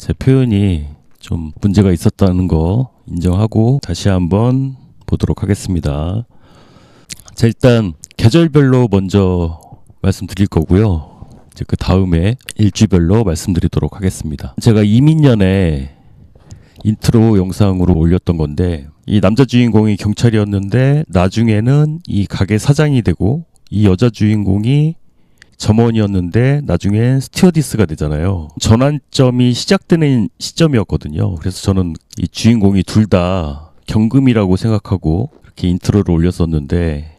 제 표현이 좀 문제가 있었다는 거 인정하고 다시 한번 보도록 하겠습니다. 자, 일단 계절별로 먼저 말씀드릴 거고요. 이제 그 다음에 일주별로 말씀드리도록 하겠습니다. 제가 이민년에 인트로 영상으로 올렸던 건데, 이 남자 주인공이 경찰이었는데 나중에는 이 가게 사장이 되고, 이 여자 주인공이 점원이었는데 나중엔 스튜어디스가 되잖아요. 전환점이 시작되는 시점이었거든요. 그래서 저는 이 주인공이 둘 다 경금이라고 생각하고 이렇게 인트로를 올렸었는데,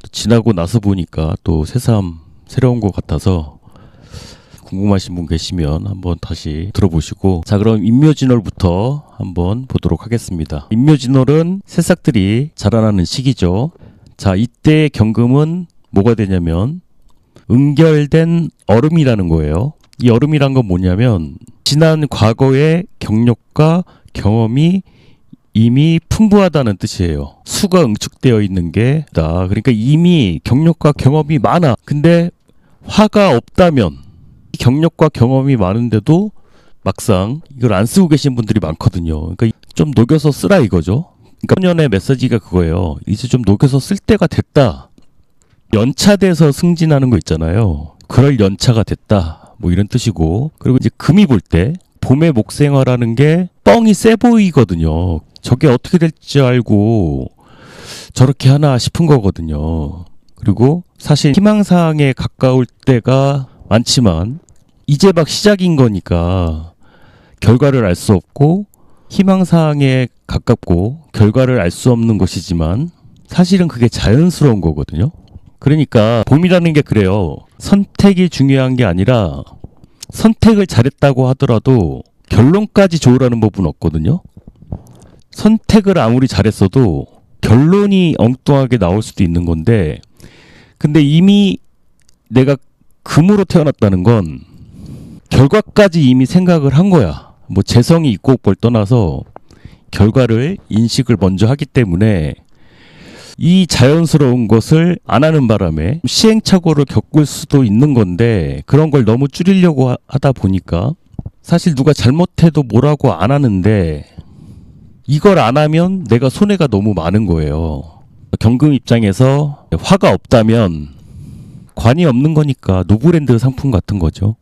또 지나고 나서 보니까 또 새삼 새로운 것 같아서 궁금하신 분 계시면 한번 다시 들어보시고, 자, 그럼 인묘진월부터 한번 보도록 하겠습니다. 인묘진월은 새싹들이 자라나는 시기죠. 자, 이때 경금은 뭐가 되냐면 응결된 얼음이라는 거예요. 이 얼음이란 건 뭐냐면 지난 과거의 경력과 경험이 이미 풍부하다는 뜻이에요. 수가 응축되어 있는 게 다. 그러니까 이미 경력과 경험이 많아. 근데 화가 없다면, 경력과 경험이 많은데도 막상 이걸 안 쓰고 계신 분들이 많거든요. 그러니까 좀 녹여서 쓰라 이거죠. 그러니까 소년의 메시지가 그거예요. 이제 좀 녹여서 쓸 때가 됐다. 연차돼서 승진하는 거 있잖아요. 그럴 연차가 됐다. 뭐 이런 뜻이고. 그리고 이제 금이 볼 때 봄의 목생화라는 게 뻥이 세 보이거든요. 저게 어떻게 될지 알고 저렇게 하나 싶은 거거든요. 그리고 사실 희망사항에 가까울 때가 많지만 이제 막 시작인 거니까 결과를 알 수 없고, 희망사항에 가깝고 결과를 알 수 없는 것이지만 사실은 그게 자연스러운 거거든요. 그러니까 봄이라는 게 그래요. 선택이 중요한 게 아니라 선택을 잘했다고 하더라도 결론까지 좋으라는 법은 없거든요. 선택을 아무리 잘했어도 결론이 엉뚱하게 나올 수도 있는 건데, 근데 이미 내가 금으로 태어났다는 건 결과까지 이미 생각을 한 거야. 뭐 재성이 있고 없고를 떠나서 결과를 인식을 먼저 하기 때문에 이 자연스러운 것을 안 하는 바람에 시행착오를 겪을 수도 있는 건데, 그런 걸 너무 줄이려고 하다 보니까 사실 누가 잘못해도 뭐라고 안 하는데 이걸 안 하면 내가 손해가 너무 많은 거예요. 경금 입장에서 화가 없다면 관이 없는 거니까 노브랜드 상품 같은 거죠.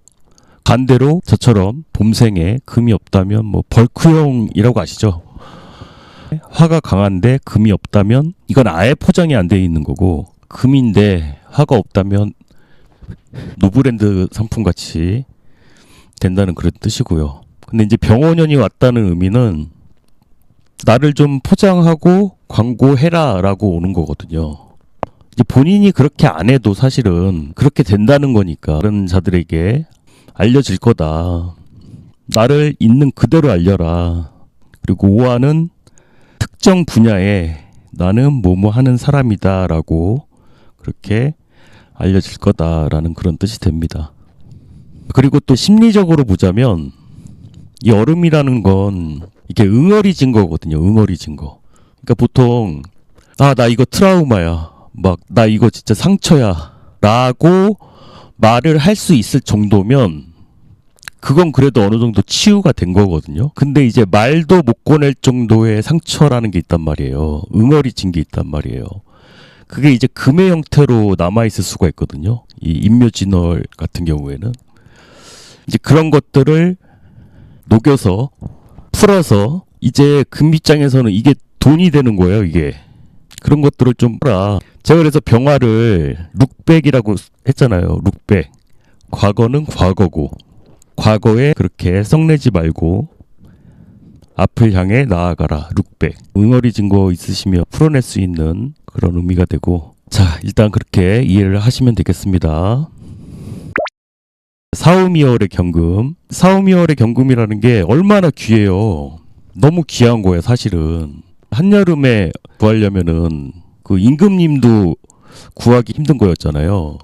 반대로 저처럼 봄생에 금이 없다면 뭐 벌크용이라고 아시죠? 화가 강한데 금이 없다면 이건 아예 포장이 안 돼 있는 거고, 금인데 화가 없다면 노브랜드 상품 같이 된다는 그런 뜻이고요. 근데 이제 병원연이 왔다는 의미는 나를 좀 포장하고 광고해라 라고 오는 거거든요. 이제 본인이 그렇게 안 해도 사실은 그렇게 된다는 거니까 다른 자들에게 알려질 거다. 나를 있는 그대로 알려라. 그리고 5화는 특정 분야에 나는 뭐뭐 하는 사람이다 라고 그렇게 알려질 거다라는 그런 뜻이 됩니다. 그리고 또 심리적으로 보자면 이 얼음이라는 건 이게 응어리진 거거든요. 응어리진 거. 그러니까 보통 나 이거 트라우마야. 막 나 이거 진짜 상처야 라고 말을 할 수 있을 정도면 그건 그래도 어느 정도 치유가 된 거거든요. 근데 이제 말도 못 꺼낼 정도의 상처라는 게 있단 말이에요. 응어리진 게 있단 말이에요. 그게 이제 금의 형태로 남아있을 수가 있거든요. 이 인묘진월 같은 경우에는. 이제 그런 것들을 녹여서 풀어서 이제 금 입장에서는 이게 돈이 되는 거예요. 이게. 그런 것들을 좀 풀어. 제가 그래서 병화를 룩백이라고 했잖아요. 룩백. 과거는 과거고, 과거에 그렇게 썩내지 말고 앞을 향해 나아가라. 룩백. 응어리진 거 있으시면 풀어낼 수 있는 그런 의미가 되고, 자, 일단 그렇게 이해를 하시면 되겠습니다. 사우미월의 경금. 사우미월의 경금이라는 게 얼마나 귀해요. 너무 귀한 거예요, 사실은. 한여름에 구하려면은 그 임금님도 구하기 힘든 거였잖아요.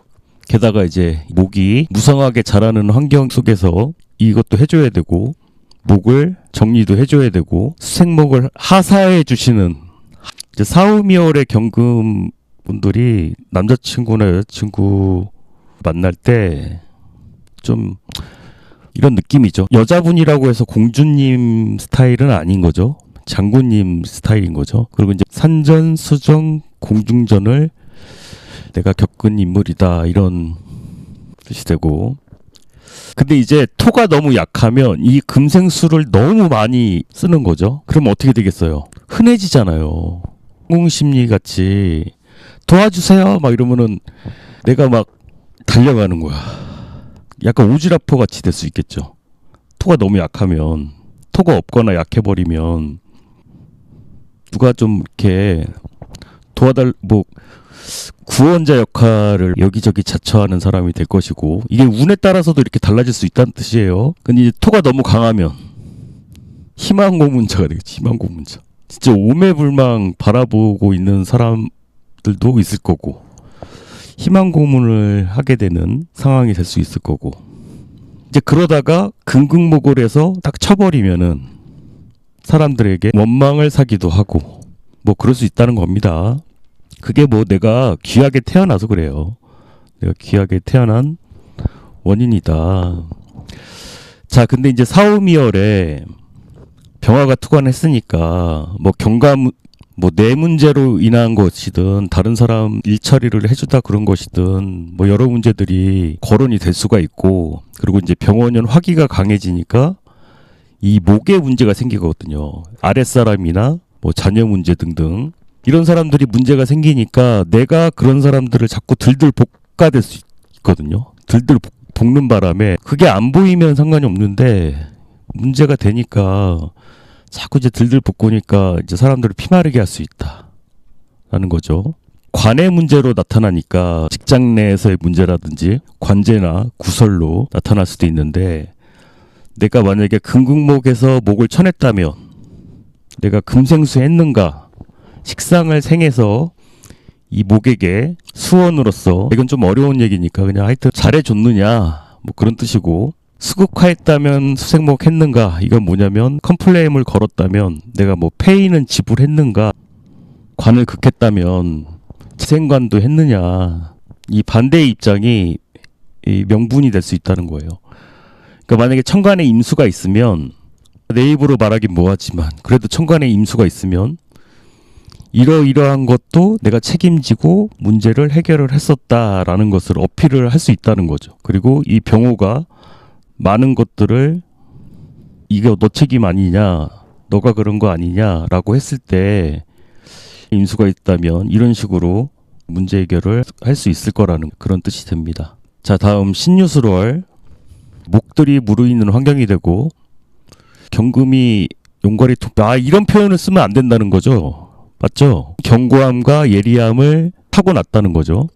게다가 이제 목이 무성하게 자라는 환경 속에서 이것도 해줘야 되고, 목을 정리도 해줘야 되고, 수생목을 하사해 주시는 이제 사우미월의 경금 분들이 남자친구나 여자친구 만날 때 좀 이런 느낌이죠. 여자분이라고 해서 공주님 스타일은 아닌 거죠. 장군님 스타일인 거죠. 그리고 이제 산전수정 공중전을 내가 겪은 인물이다 이런 뜻이 되고, 근데 이제 토가 너무 약하면 이 금생수를 너무 많이 쓰는 거죠. 그럼 어떻게 되겠어요? 흔해지잖아요. 공심리 같이 도와주세요 막 이러면은 내가 막 달려가는 거야. 약간 오지라퍼 같이 될 수 있겠죠. 토가 너무 약하면, 토가 없거나 약해버리면 누가 좀 이렇게 뭐 구원자 역할을 여기저기 자처하는 사람이 될 것이고, 이게 운에 따라서도 이렇게 달라질 수 있다는 뜻이에요. 근데 이제 토가 너무 강하면 희망 고문자가 되겠지. 희망 고문자. 진짜 오매불망 바라보고 있는 사람들도 있을 거고, 희망 고문을 하게 되는 상황이 될 수 있을 거고, 이제 그러다가 금극목을해서 딱 쳐버리면은 사람들에게 원망을 사기도 하고 뭐 그럴 수 있다는 겁니다. 그게 뭐 내가 귀하게 태어나서 그래요. 내가 귀하게 태어난 원인이다. 자, 근데 이제 사오미열에 병화가 투관했으니까 뭐 경감, 뭐 내 문제로 인한 것이든 다른 사람 일처리를 해주다 그런 것이든 뭐 여러 문제들이 거론이 될 수가 있고, 그리고 이제 병원연 화기가 강해지니까 이 목에 문제가 생기거든요. 아랫사람이나 뭐 자녀 문제 등등 이런 사람들이 문제가 생기니까 내가 그런 사람들을 자꾸 들들 볶아댈 수 있거든요. 들들 볶는 바람에 그게 안 보이면 상관이 없는데 문제가 되니까 자꾸 이제 들들 볶으니까 이제 사람들을 피마르게 할 수 있다라는 거죠. 관의 문제로 나타나니까 직장 내에서의 문제라든지 관제나 구설로 나타날 수도 있는데, 내가 만약에 금극목에서 목을 쳐냈다면 내가 금생수 했는가, 식상을 생해서 이 목에게 수원으로서, 이건 좀 어려운 얘기니까 그냥 하여튼 잘해줬느냐 뭐 그런 뜻이고, 수극화했다면 수생목 했는가, 이건 뭐냐면 컴플레임을 걸었다면 내가 뭐 페이는 지불했는가, 관을 극했다면 지생관도 했느냐, 이 반대의 입장이 이 명분이 될 수 있다는 거예요. 그러니까 만약에 천간에 임수가 있으면, 내 입으로 말하긴 뭐하지만 그래도 천간에 임수가 있으면 이러이러한 것도 내가 책임지고 문제를 해결을 했었다라는 것을 어필을 할 수 있다는 거죠. 그리고 이 병호가 많은 것들을 이게 너 책임 아니냐, 너가 그런 거 아니냐라고 했을 때 임수가 있다면 이런 식으로 문제 해결을 할 수 있을 거라는 그런 뜻이 됩니다. 자, 다음 신유술월, 목들이 무르익는 환경이 되고 경금이 용괄이 이런 표현을 쓰면 안 된다는 거죠. 맞죠? 견고함과 예리함을 타고났다는 거죠.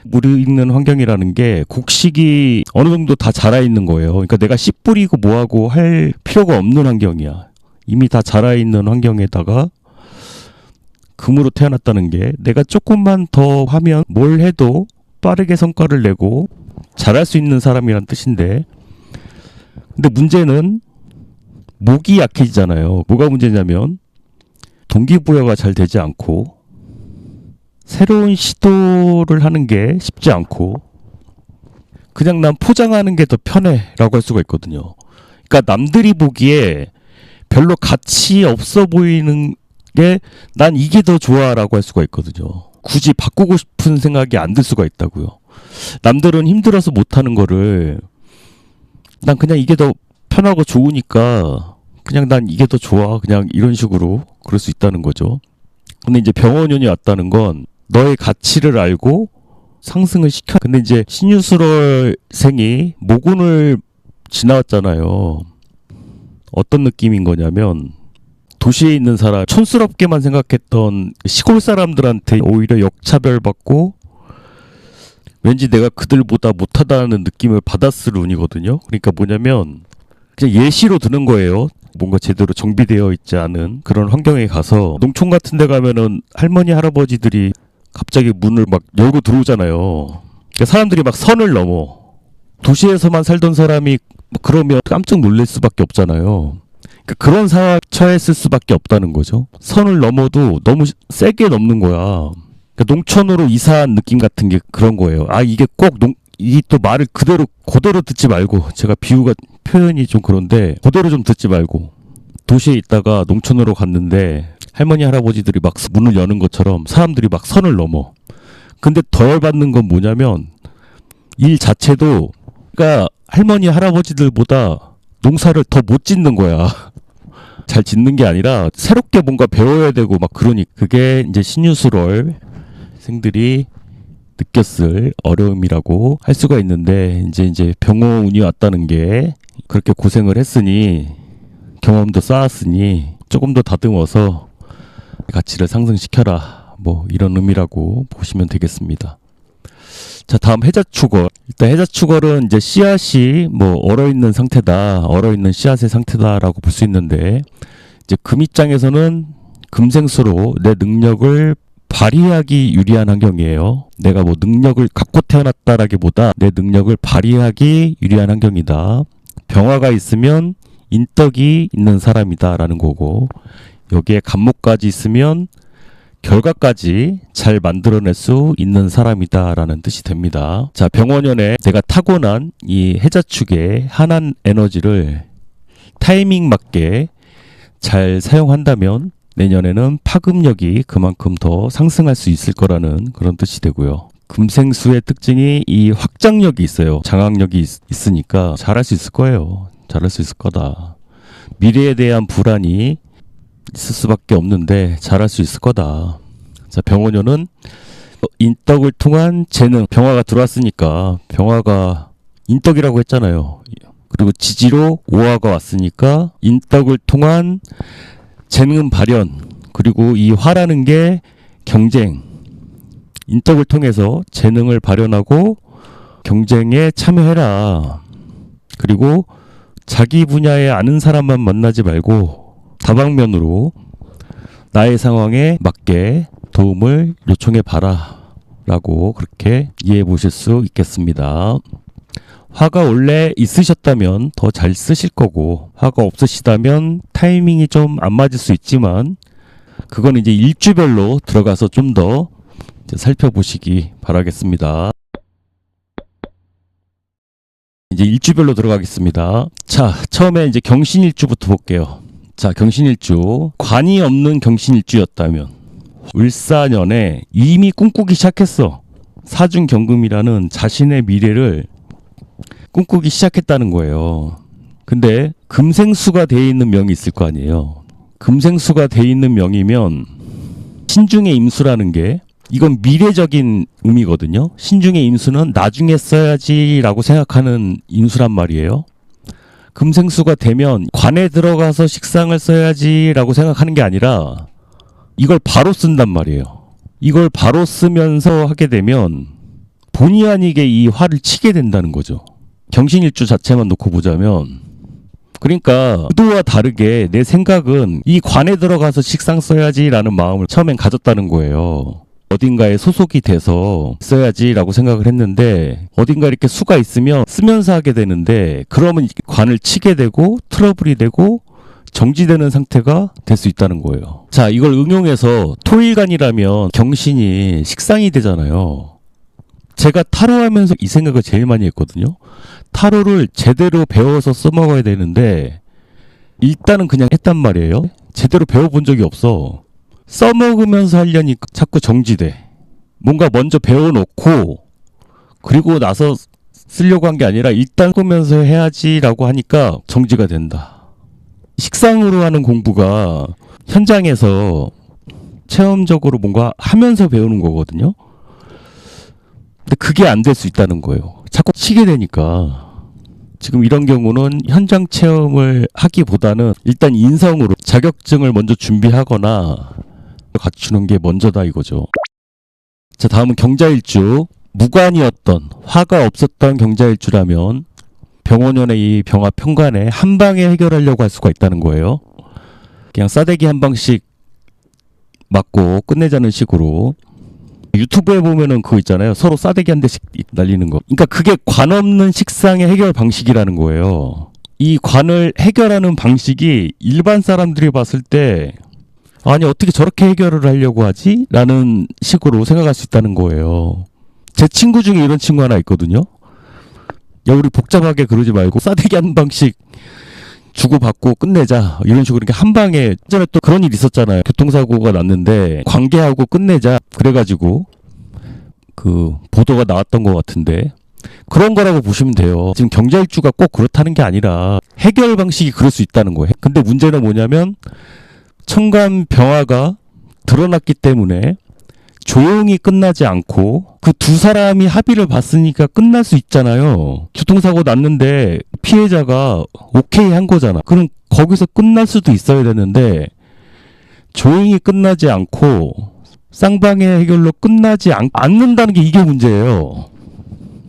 무르익는 환경이라는 게 곡식이 어느 정도 다 자라있는 거예요. 그러니까 내가 씨 뿌리고 뭐하고 할 필요가 없는 환경이야. 이미 다 자라있는 환경에다가 금으로 태어났다는 게, 내가 조금만 더 하면 뭘 해도 빠르게 성과를 내고 잘할 수 있는 사람이란 뜻인데, 근데 문제는 목이 약해지잖아요. 뭐가 문제냐면 동기부여가 잘 되지 않고 새로운 시도를 하는 게 쉽지 않고 그냥 난 포장하는 게 더 편해라고 할 수가 있거든요. 그러니까 남들이 보기에 별로 가치 없어 보이는 게 난 이게 더 좋아라고 할 수가 있거든요. 굳이 바꾸고 싶은 생각이 안 들 수가 있다고요. 남들은 힘들어서 못하는 거를 난 그냥 이게 더 편하고 좋으니까 그냥 난 이게 더 좋아, 그냥 이런 식으로 그럴 수 있다는 거죠. 근데 이제 병원연이 왔다는 건 너의 가치를 알고 상승을 시켜. 근데 이제 신유술월생이 모군을 지나왔잖아요. 어떤 느낌인 거냐면, 도시에 있는 사람, 촌스럽게만 생각했던 시골 사람들한테 오히려 역차별받고 왠지 내가 그들보다 못하다는 느낌을 받았을 운이거든요. 그러니까 뭐냐면 그냥 예시로 드는 거예요. 뭔가 제대로 정비되어 있지 않은 그런 환경에 가서, 농촌 같은 데 가면은 할머니 할아버지들이 갑자기 문을 막 열고 들어오잖아요. 그러니까 사람들이 막 선을 넘어. 도시에서만 살던 사람이 그러면 깜짝 놀랄 수밖에 없잖아요. 그러니까 그런 상황에 처했을 수밖에 없다는 거죠. 선을 넘어도 너무 세게 넘는 거야. 그러니까 농촌으로 이사한 느낌 같은 게 그런 거예요. 이게 꼭 이 또 말을 그대로 듣지 말고, 제가 표현이 좀 그런데 그대로 좀 듣지 말고, 도시에 있다가 농촌으로 갔는데 할머니 할아버지들이 막 문을 여는 것처럼 사람들이 막 선을 넘어. 근데 더 열받는 건 뭐냐면 일 자체도, 그러니까 할머니 할아버지들보다 농사를 더 못 짓는 거야. 잘 짓는 게 아니라 새롭게 뭔가 배워야 되고 막 그러니, 그게 이제 신유술월 생들이 느꼈을 어려움이라고 할 수가 있는데, 이제 병호운이 왔다는 게, 그렇게 고생을 했으니 경험도 쌓았으니 조금 더 다듬어서 가치를 상승시켜라, 뭐 이런 의미라고 보시면 되겠습니다. 자, 다음 해자축월. 일단 해자축월은 이제 씨앗이 뭐 얼어있는 상태다, 얼어있는 씨앗의 상태다라고 볼 수 있는데, 이제 금 입장에서는 금생수로 내 능력을 발휘하기 유리한 환경이에요. 내가 뭐 능력을 갖고 태어났다라기보다 내 능력을 발휘하기 유리한 환경이다. 병화가 있으면 인덕이 있는 사람이다라는 거고, 여기에 간목까지 있으면 결과까지 잘 만들어낼 수 있는 사람이다라는 뜻이 됩니다. 자, 병원연에 내가 타고난 이 해자축의 한한 에너지를 타이밍 맞게 잘 사용한다면 내년에는 파급력이 그만큼 더 상승할 수 있을 거라는 그런 뜻이 되고요. 금생수의 특징이 이 확장력이 있어요. 장악력이 있으니까 잘할 수 있을 거예요. 잘할 수 있을 거다. 미래에 대한 불안이 있을 수밖에 없는데 잘할 수 있을 거다. 자, 병원연은 인덕을 통한 재능, 병화가 들어왔으니까, 병화가 인덕이라고 했잖아요. 그리고 지지로 오화가 왔으니까 인덕을 통한 재능 발현, 그리고 이 화라는 게 경쟁, 인덕을 통해서 재능을 발현하고 경쟁에 참여해라. 그리고 자기 분야에 아는 사람만 만나지 말고 다방면으로 나의 상황에 맞게 도움을 요청해 봐라 라고 그렇게 이해해 보실 수 있겠습니다. 화가 원래 있으셨다면 더 잘 쓰실 거고, 화가 없으시다면 타이밍이 좀 안 맞을 수 있지만, 그건 이제 일주별로 들어가서 좀 더 살펴보시기 바라겠습니다. 이제 일주별로 들어가겠습니다. 자, 처음에 이제 경신일주부터 볼게요. 자, 경신일주. 관이 없는 경신일주였다면, 을사년에 이미 꿈꾸기 시작했어. 사중경금이라는 자신의 미래를 꿈꾸기 시작했다는 거예요. 근데 금생수가 돼 있는 명이 있을 거 아니에요. 금생수가 돼 있는 명이면 신중의 임수라는 게, 이건 미래적인 의미거든요. 신중의 임수는 나중에 써야지라고 생각하는 임수란 말이에요. 금생수가 되면 관에 들어가서 식상을 써야지라고 생각하는 게 아니라 이걸 바로 쓴단 말이에요. 이걸 바로 쓰면서 하게 되면 본의 아니게 이 화를 치게 된다는 거죠. 경신일주 자체만 놓고 보자면, 그러니까 의도와 다르게 내 생각은 이 관에 들어가서 식상 써야지라는 마음을 처음엔 가졌다는 거예요. 어딘가에 소속이 돼서 써야지라고 생각을 했는데, 어딘가 이렇게 수가 있으면 쓰면서 하게 되는데, 그러면 관을 치게 되고 트러블이 되고 정지되는 상태가 될 수 있다는 거예요. 자, 이걸 응용해서 토일간이라면 경신이 식상이 되잖아요. 제가 타로 하면서 이 생각을 제일 많이 했거든요. 타로를 제대로 배워서 써먹어야 되는데 일단은 그냥 했단 말이에요. 제대로 배워본 적이 없어. 써먹으면서 하려니 자꾸 정지돼. 뭔가 먼저 배워놓고 그리고 나서 쓰려고 한 게 아니라 일단 보면서 해야지라고 하니까 정지가 된다. 식상으로 하는 공부가 현장에서 체험적으로 뭔가 하면서 배우는 거거든요. 근데 그게 안 될 수 있다는 거예요. 자꾸 치게 되니까. 지금 이런 경우는 현장 체험을 하기보다는 일단 인성으로 자격증을 먼저 준비하거나 갖추는 게 먼저다 이거죠. 자, 다음은 경자일주. 무관이었던, 화가 없었던 경자일주라면 병원연의 이 병화 편관에 한 방에 해결하려고 할 수가 있다는 거예요. 그냥 싸대기 한 방씩 맞고 끝내자는 식으로. 유튜브에 보면은 그거 있잖아요. 서로 싸대기 한 대씩 날리는 거. 그러니까 그게 관 없는 식상의 해결 방식이라는 거예요. 이 관을 해결하는 방식이 일반 사람들이 봤을 때 아니 어떻게 저렇게 해결을 하려고 하지? 라는 식으로 생각할 수 있다는 거예요. 제 친구 중에 이런 친구 하나 있거든요. 야, 우리 복잡하게 그러지 말고 싸대기 한 방씩 주고받고 끝내자. 이런 식으로 이렇게 한 방에 예전에 또 그런 일 있었잖아요. 교통사고가 났는데 관계하고 끝내자. 그래가지고 그 보도가 나왔던 것 같은데 그런 거라고 보시면 돼요. 지금 경자일주가 꼭 그렇다는 게 아니라 해결 방식이 그럴 수 있다는 거예요. 근데 문제는 뭐냐면 천간 병화가 드러났기 때문에 조용히 끝나지 않고 그 두 사람이 합의를 봤으니까 끝날 수 있잖아요. 교통사고 났는데 피해자가 오케이 한 거잖아. 그럼 거기서 끝날 수도 있어야 되는데 조용히 끝나지 않고 쌍방의 해결로 끝나지 않는다는 게 이게 문제예요.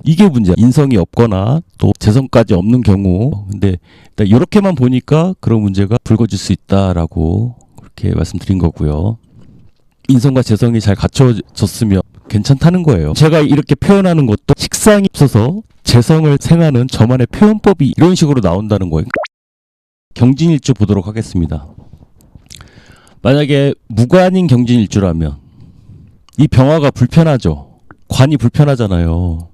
이게 문제야. 인성이 없거나 또 재성까지 없는 경우. 근데 일단 이렇게만 보니까 그런 문제가 불거질 수 있다라고 그렇게 말씀드린 거고요. 인성과 재성이 잘 갖춰졌으면 괜찮다는 거예요. 제가 이렇게 표현하는 것도 식상이 없어서 재성을 생하는 저만의 표현법이 이런 식으로 나온다는 거예요. 경진일주 보도록 하겠습니다. 만약에 무관인 경진일주라면 이 병화가 불편하죠. 관이 불편하잖아요.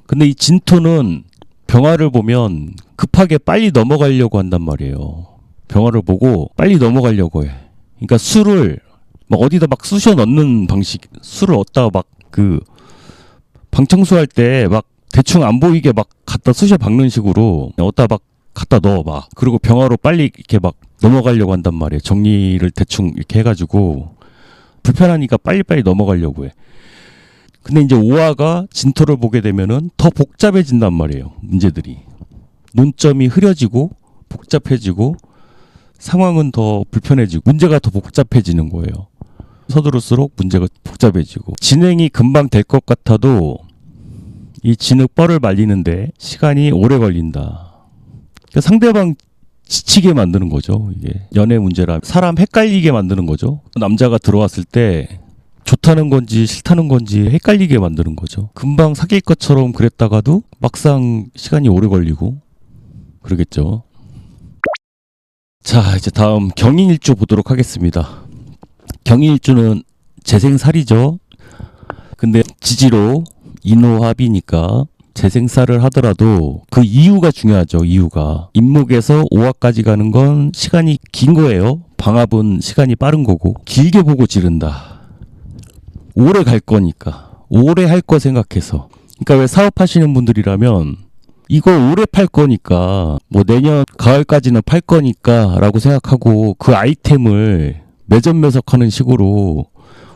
근데 이 진토는 병화를 보면 급하게 빨리 넘어가려고 한단 말이에요. 병화를 보고 빨리 넘어가려고 해. 그러니까 술을 막 어디다 막 쑤셔 넣는 방식, 술을 얻다가 막 그 방청소할 때 막 대충 안 보이게 막 갖다 쑤셔 박는 식으로 얻다 막 갖다 넣어 막. 그리고 병화로 빨리 이렇게 막 넘어가려고 한단 말이에요. 정리를 대충 이렇게 해가지고 불편하니까 빨리빨리 넘어가려고 해. 근데 이제 오화가 진토를 보게 되면은 더 복잡해진단 말이에요. 문제들이. 논점이 흐려지고 복잡해지고 상황은 더 불편해지고 문제가 더 복잡해지는 거예요. 서두를수록 문제가 복잡해지고 진행이 금방 될 것 같아도 이 진흙 뻘을 말리는데 시간이 오래 걸린다. 그러니까 상대방 지치게 만드는 거죠. 이게 연애 문제라 사람 헷갈리게 만드는 거죠. 남자가 들어왔을 때 좋다는 건지 싫다는 건지 헷갈리게 만드는 거죠. 금방 사귈 것처럼 그랬다가도 막상 시간이 오래 걸리고 그러겠죠. 자, 이제 다음 경인일주 보도록 하겠습니다. 경인일주는 재생살이죠. 근데 지지로 인호합이니까 재생살을 하더라도 그 이유가 중요하죠. 이유가 임목에서 오화까지 가는 건 시간이 긴 거예요. 방합은 시간이 빠른 거고 길게 보고 지른다. 오래 갈 거니까 오래 할 거 생각해서. 그러니까 왜 사업하시는 분들이라면 이거 오래 팔 거니까 뭐 내년 가을까지는 팔 거니까 라고 생각하고 그 아이템을 매점매석하는 식으로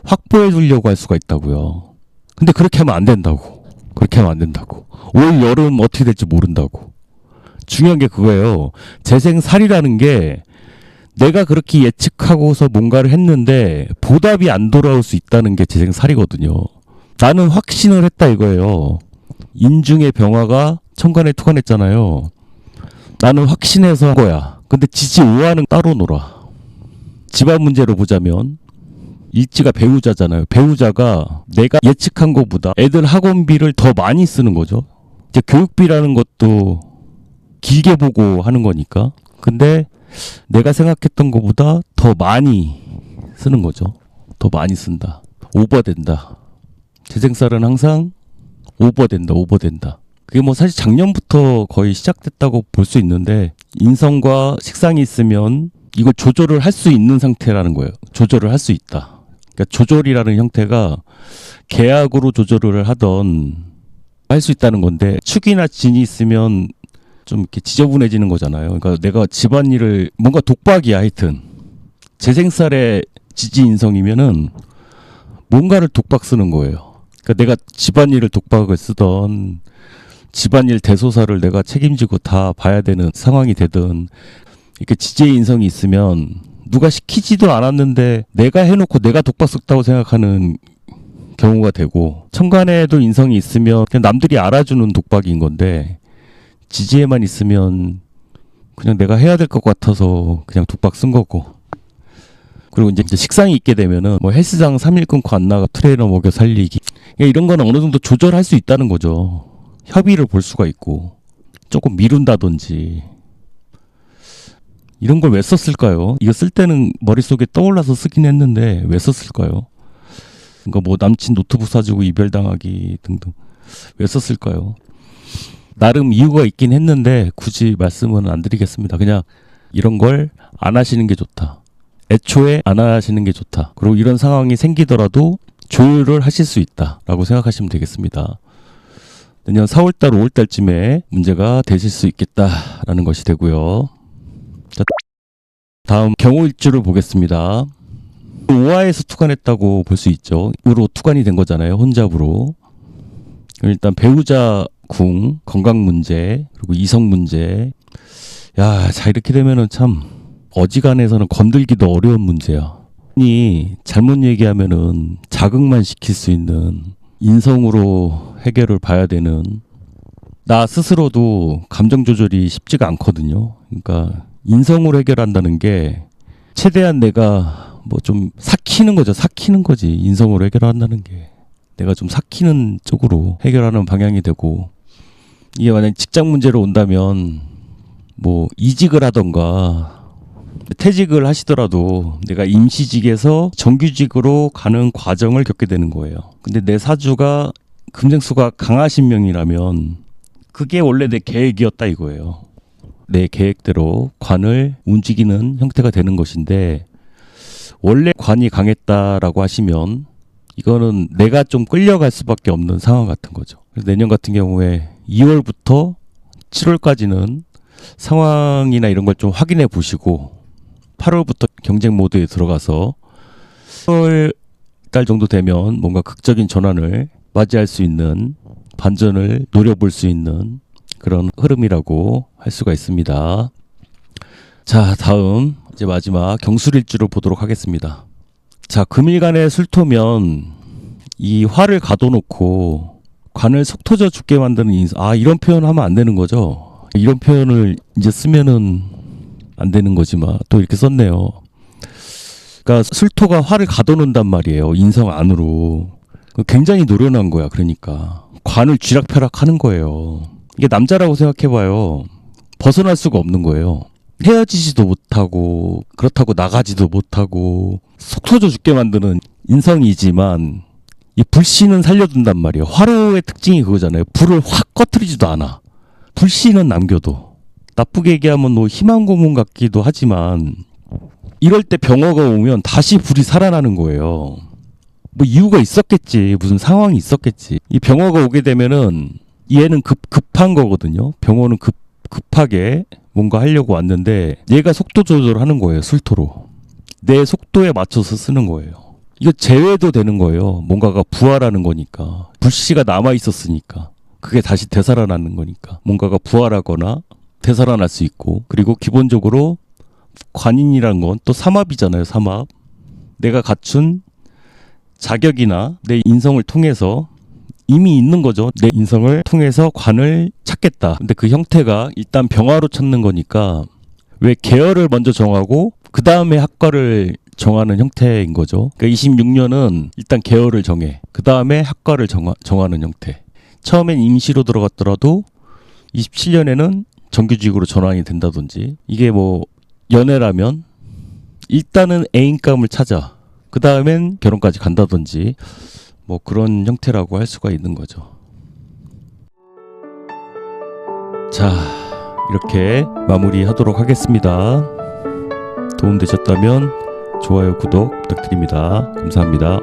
확보해 두려고 할 수가 있다고요. 근데 그렇게 하면 안 된다고. 그렇게 하면 안 된다고. 올 여름 어떻게 될지 모른다고. 중요한 게 그거예요. 재생살이라는 게 내가 그렇게 예측하고서 뭔가를 했는데 보답이 안 돌아올 수 있다는 게 재생살이거든요. 나는 확신을 했다 이거예요. 인중의 병화가 천간에 투관했잖아요. 나는 확신해서 한 거야. 근데 지지 오화는 따로 놀아. 집안 문제로 보자면 일지가 배우자잖아요. 배우자가 내가 예측한 것보다 애들 학원비를 더 많이 쓰는 거죠. 이제 교육비라는 것도 길게 보고 하는 거니까. 근데 내가 생각했던 것보다 더 많이 쓰는 거죠. 더 많이 쓴다. 오버된다. 재생살은 항상 오버된다. 그게 뭐 사실 작년부터 거의 시작됐다고 볼 수 있는데 인성과 식상이 있으면 이걸 조절을 할 수 있는 상태라는 거예요. 조절을 할 수 있다. 그러니까 조절이라는 형태가 계약으로 조절을 하던 할 수 있다는 건데 축이나 진이 있으면 좀 이렇게 지저분해지는 거잖아요. 그러니까 내가 집안일을 뭔가 독박이야 하여튼. 재생살의 지지인성이면은 뭔가를 독박 쓰는 거예요. 그러니까 내가 집안일을 독박을 쓰던 집안일 대소사를 내가 책임지고 다 봐야 되는 상황이 되든 이렇게 지지의 인성이 있으면 누가 시키지도 않았는데 내가 해놓고 내가 독박 썼다고 생각하는 경우가 되고 천간에도 인성이 있으면 그냥 남들이 알아주는 독박인 건데 지지에만 있으면 그냥 내가 해야 될 것 같아서 그냥 독박 쓴 거고 그리고 이제 식상이 있게 되면은 뭐 헬스장 3일 끊고 안 나가 트레이너 먹여 살리기 이런 거는 어느 정도 조절할 수 있다는 거죠. 협의를 볼 수가 있고 조금 미룬다든지 이런 걸 왜 썼을까요? 이거 쓸 때는 머릿속에 떠올라서 쓰긴 했는데 왜 썼을까요? 그러니까 뭐 남친 노트북 사주고 이별당하기 등등 왜 썼을까요? 나름 이유가 있긴 했는데 굳이 말씀은 안 드리겠습니다. 그냥 이런 걸 안 하시는 게 좋다. 애초에 안 하시는 게 좋다. 그리고 이런 상황이 생기더라도 조율을 하실 수 있다라고 생각하시면 되겠습니다. 내년 4월달, 5월달쯤에 문제가 되실 수 있겠다라는 것이 되고요. 자, 다음 경우일주를 보겠습니다. 오화에서 투관했다고 볼 수 있죠. 으로 투관이 된 거잖아요. 혼잡으로. 일단 배우자 궁, 건강 문제, 그리고 이성 문제. 야, 자 이렇게 되면은 참 어지간해서는 건들기도 어려운 문제야. 이 잘못 얘기하면은 자극만 시킬 수 있는 인성으로 해결을 봐야 되는, 나 스스로도 감정 조절이 쉽지가 않거든요. 그러니까 인성으로 해결한다는 게 최대한 내가 뭐 좀 삭히는 거죠. 삭히는 거지. 인성으로 해결한다는 게 내가 좀 삭히는 쪽으로 해결하는 방향이 되고, 이게 만약 직장 문제로 온다면 뭐 이직을 하던가 퇴직을 하시더라도 내가 임시직에서 정규직으로 가는 과정을 겪게 되는 거예요. 근데 내 사주가 금생수가 강하신 명이라면 그게 원래 내 계획이었다 이거예요. 내 계획대로 관을 움직이는 형태가 되는 것인데, 원래 관이 강했다라고 하시면 이거는 내가 좀 끌려갈 수밖에 없는 상황 같은 거죠. 그래서 내년 같은 경우에 2월부터 7월까지는 상황이나 이런 걸 좀 확인해 보시고 8월부터 경쟁 모드에 들어가서 10월 달 정도 되면 뭔가 극적인 전환을 맞이할 수 있는, 반전을 노려볼 수 있는 그런 흐름이라고 할 수가 있습니다. 자, 다음 이제 마지막 경술일주를 보도록 하겠습니다. 자, 금일간의 술토면 이 화를 가둬놓고 관을 속 터져 죽게 만드는 인성. 아, 이런 표현 하면 안 되는 거죠. 이런 표현을 이제 쓰면은 안 되는 거지만 또 이렇게 썼네요. 그러니까 술토가 화를 가둬놓는단 말이에요. 인성 안으로. 굉장히 노련한 거야. 그러니까 관을 쥐락펴락 하는 거예요. 이게 남자라고 생각해봐요. 벗어날 수가 없는 거예요. 헤어지지도 못하고 그렇다고 나가지도 못하고 속 터져 죽게 만드는 인성이지만 이 불씨는 살려둔단 말이에요. 화로의 특징이 그거잖아요. 불을 확 꺼트리지도 않아. 불씨는 남겨도. 나쁘게 얘기하면 뭐 희망 고문 같기도 하지만 이럴 때 병화가 오면 다시 불이 살아나는 거예요. 뭐 이유가 있었겠지. 무슨 상황이 있었겠지. 이 병화가 오게 되면은 얘는 급한 거거든요. 병화는 급하게 뭔가 하려고 왔는데 얘가 속도 조절하는 거예요. 술토로. 내 속도에 맞춰서 쓰는 거예요. 이거 제외도 되는 거예요. 뭔가가 부활하는 거니까. 불씨가 남아 있었으니까. 그게 다시 되살아나는 거니까. 뭔가가 부활하거나 되살아날 수 있고, 그리고 기본적으로 관인이라는 건 또 삼합이잖아요. 삼합. 내가 갖춘 자격이나 내 인성을 통해서 이미 있는 거죠. 내 인성을 통해서 관을 찾겠다. 근데 그 형태가 일단 병화로 찾는 거니까 왜 계열을 먼저 정하고 그 다음에 학과를 정하는 형태인 거죠. 그러니까 26년은 일단 계열을 정해. 그 다음에 학과를 정하는 형태. 처음엔 임시로 들어갔더라도 27년에는 정규직으로 전환이 된다든지, 이게 뭐 연애라면 일단은 애인감을 찾아. 그 다음엔 결혼까지 간다든지, 뭐 그런 형태라고 할 수가 있는 거죠. 자, 이렇게 마무리하도록 하겠습니다. 도움되셨다면 좋아요, 구독 부탁드립니다. 감사합니다.